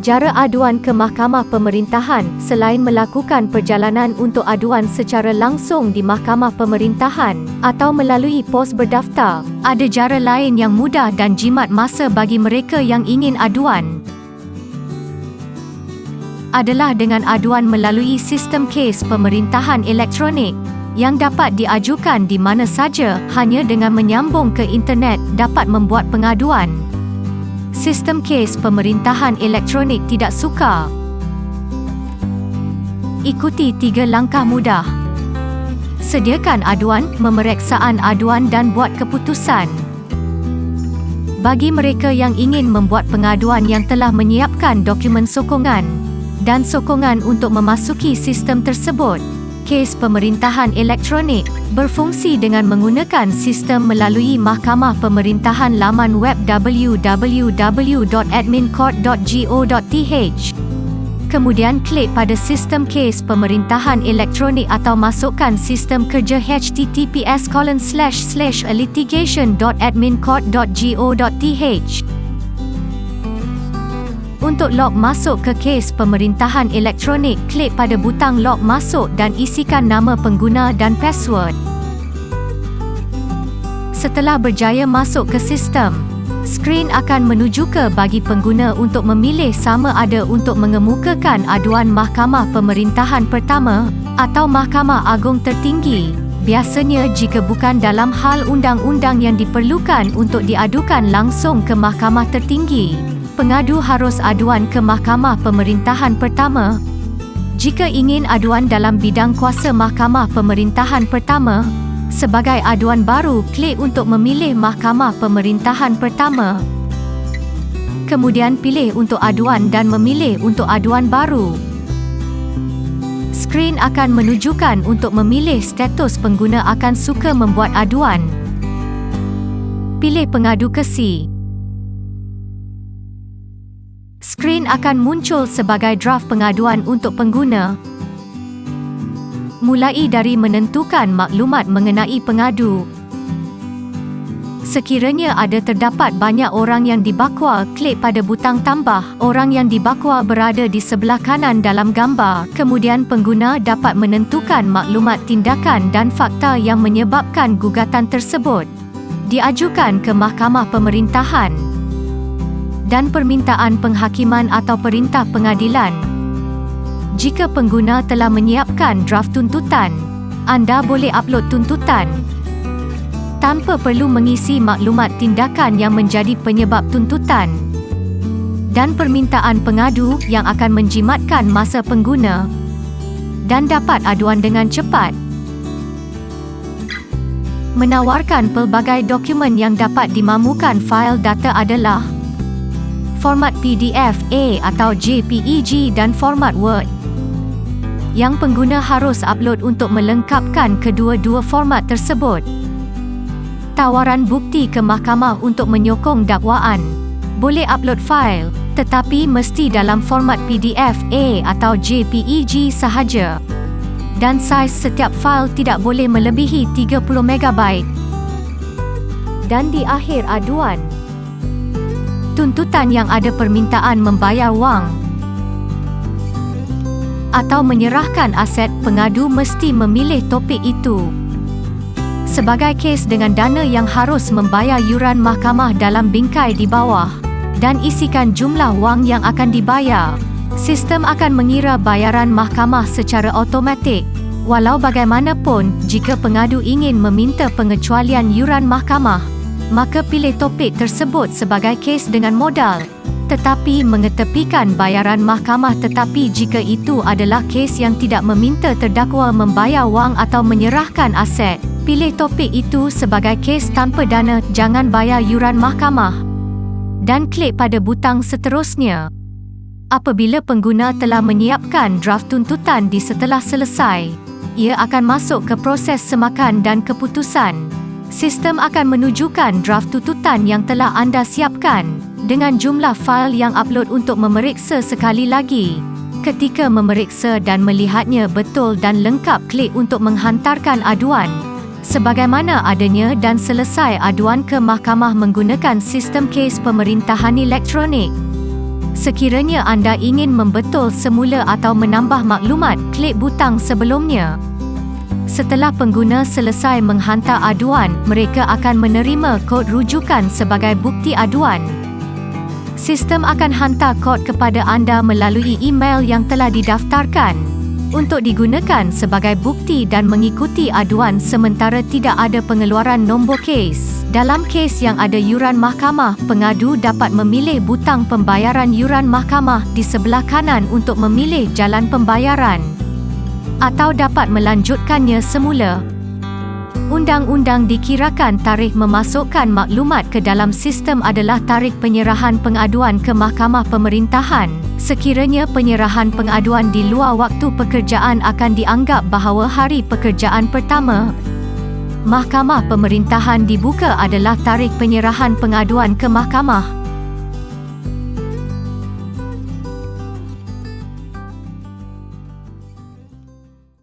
Cara aduan ke Mahkamah Pemerintahan. Selain melakukan perjalanan untuk aduan secara langsung di Mahkamah Pemerintahan atau melalui pos berdaftar, ada cara lain yang mudah dan jimat masa bagi mereka yang ingin aduan. Adalah dengan aduan melalui sistem kes pemerintahan elektronik yang dapat diajukan di mana saja hanya dengan menyambung ke internet dapat membuat pengaduan. Sistem kes pemerintahan elektronik tidak sukar. Ikuti 3 langkah mudah. Sediakan aduan, pemeriksaan aduan dan buat keputusan. Bagi mereka yang ingin membuat pengaduan yang telah menyiapkan dokumen sokongan dan sokongan untuk memasuki sistem tersebut, kes pemerintahan elektronik berfungsi dengan menggunakan sistem melalui Mahkamah Pemerintahan laman web www.admincourt.go.th. Kemudian klik pada sistem kes pemerintahan elektronik atau masukkan sistem kerja https://litigation.admincourt.go.th. Untuk log masuk ke kes pemerintahan elektronik, klik pada butang log masuk dan isikan nama pengguna dan password. Setelah berjaya masuk ke sistem, skrin akan menunjukkan bagi pengguna untuk memilih sama ada untuk mengemukakan aduan Mahkamah Pemerintahan Pertama atau Mahkamah Agung Tertinggi. Biasanya jika bukan dalam hal undang-undang yang diperlukan untuk diadukan langsung ke Mahkamah Tertinggi, pengadu harus aduan ke Mahkamah Pemerintahan Pertama. Jika ingin aduan dalam bidang kuasa Mahkamah Pemerintahan Pertama, sebagai aduan baru, klik untuk memilih Mahkamah Pemerintahan Pertama. Kemudian pilih untuk aduan dan memilih untuk aduan baru. Skrin akan menunjukkan untuk memilih status pengguna akan suka membuat aduan. Pilih pengadu kesi. Skrin akan muncul sebagai draft pengaduan untuk pengguna. Mulai dari menentukan maklumat mengenai pengadu. Sekiranya ada terdapat banyak orang yang dibakwa, klik pada butang tambah. Orang yang dibakwa berada di sebelah kanan dalam gambar. Kemudian pengguna dapat menentukan maklumat tindakan dan fakta yang menyebabkan gugatan tersebut diajukan ke Mahkamah Pemerintahan dan permintaan penghakiman atau perintah pengadilan. Jika pengguna telah menyiapkan draft tuntutan, anda boleh upload tuntutan tanpa perlu mengisi maklumat tindakan yang menjadi penyebab tuntutan dan permintaan pengadu yang akan menjimatkan masa pengguna dan dapat aduan dengan cepat. Menawarkan pelbagai dokumen yang dapat dimamukan fail data adalah format PDF, A atau JPEG dan format Word, yang pengguna harus upload untuk melengkapkan kedua-dua format tersebut. Tawaran bukti ke mahkamah untuk menyokong dakwaan. Boleh upload fail, tetapi mesti dalam format PDF, A atau JPEG sahaja. Dan saiz setiap fail tidak boleh melebihi 30 MB. Dan di akhir aduan, tuntutan yang ada permintaan membayar wang atau menyerahkan aset, pengadu mesti memilih topik itu. Sebagai kes dengan dana yang harus membayar yuran mahkamah dalam bingkai di bawah dan isikan jumlah wang yang akan dibayar, sistem akan mengira bayaran mahkamah secara automatik. Walau bagaimanapun, jika pengadu ingin meminta pengecualian yuran mahkamah, maka pilih topik tersebut sebagai kes dengan modal, tetapi mengetepikan bayaran mahkamah. Tetapi jika itu adalah kes yang tidak meminta terdakwa membayar wang atau menyerahkan aset, pilih topik itu sebagai kes tanpa dana, jangan bayar yuran mahkamah, dan klik pada butang seterusnya. Apabila pengguna telah menyiapkan draft tuntutan setelah selesai, ia akan masuk ke proses semakan dan keputusan. Sistem akan menunjukkan draft tuntutan yang telah anda siapkan dengan jumlah fail yang upload untuk memeriksa sekali lagi. Ketika memeriksa dan melihatnya betul dan lengkap, klik untuk menghantarkan aduan sebagaimana adanya dan selesai aduan ke mahkamah menggunakan sistem kes pemerintahan elektronik. Sekiranya anda ingin membetul semula atau menambah maklumat, klik butang sebelumnya. Setelah pengguna selesai menghantar aduan, mereka akan menerima kod rujukan sebagai bukti aduan. Sistem akan hantar kod kepada anda melalui email yang telah didaftarkan untuk digunakan sebagai bukti dan mengikuti aduan sementara tidak ada pengeluaran nombor kes. Dalam kes yang ada yuran mahkamah, pengadu dapat memilih butang pembayaran yuran mahkamah di sebelah kanan untuk memilih jalan pembayaran, atau dapat melanjutkannya semula. Undang-undang dikirakan tarikh memasukkan maklumat ke dalam sistem adalah tarikh penyerahan pengaduan ke Mahkamah Pemerintahan. Sekiranya penyerahan pengaduan di luar waktu pekerjaan akan dianggap bahawa hari pekerjaan pertama Mahkamah Pemerintahan dibuka adalah tarikh penyerahan pengaduan ke mahkamah.